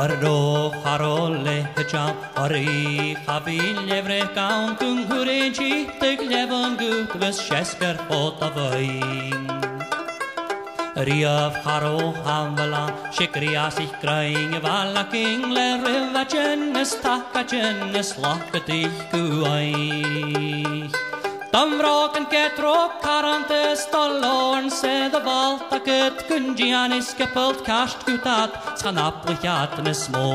Ardo harole jam ari khabil evre kaun kun hurenchi tek levon gut ves shesker potavain Riaf haro hamvala shikria sich kraing vala king le revachenes takachenes lakatich kuai Tam roken ketrok karantes tallorn se de valta ket kunjianis kapult kast kutat sanapliatne små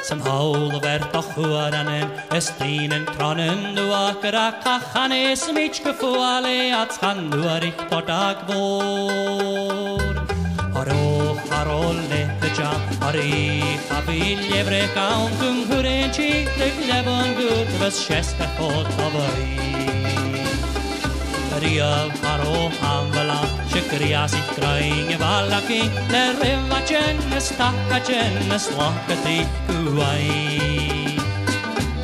Som haul verta huaranen estinen tronen du akra kachanes mitske fuale at skan du richtordag vor Harolle jam ari khabil evreka kun hurenchi tek levon gut vas sheska potavai Rial haro hamvala shikria sikraing valaki le revachen stakachen slakati kuai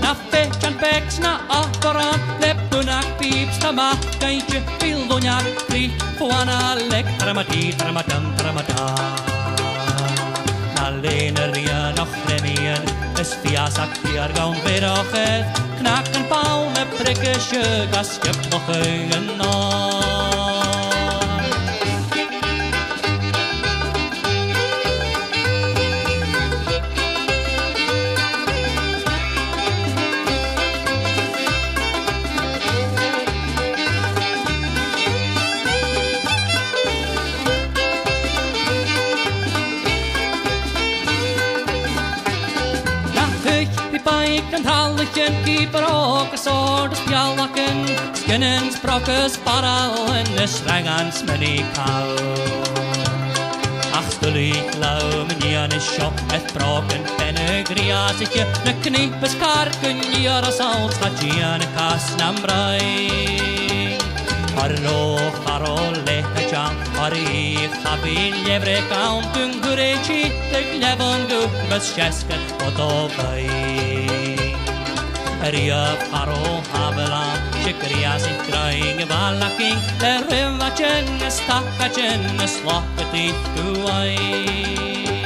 Na fechan pex na akoran leptunak pips tama kaitje pildonak tri fuana lek tramati tramata Alleneria noch lemien es fiasak hier gaun berochet knacken baume prickische gas gibt noch einen Baiken tallichen keeper ook soort spjallaken skinnen sprokkes parallen strengans medikal Achterlijk lauw men is shop het broken penegriasetje ne knipes karken jara salt schatjiane kas nambrai Haro lehjam ari khabil evre kaun kungurechi tek levon gu bas shesker potavai Riaf haro havela shikria sikraing valaking le revachen stakachen slakati kuai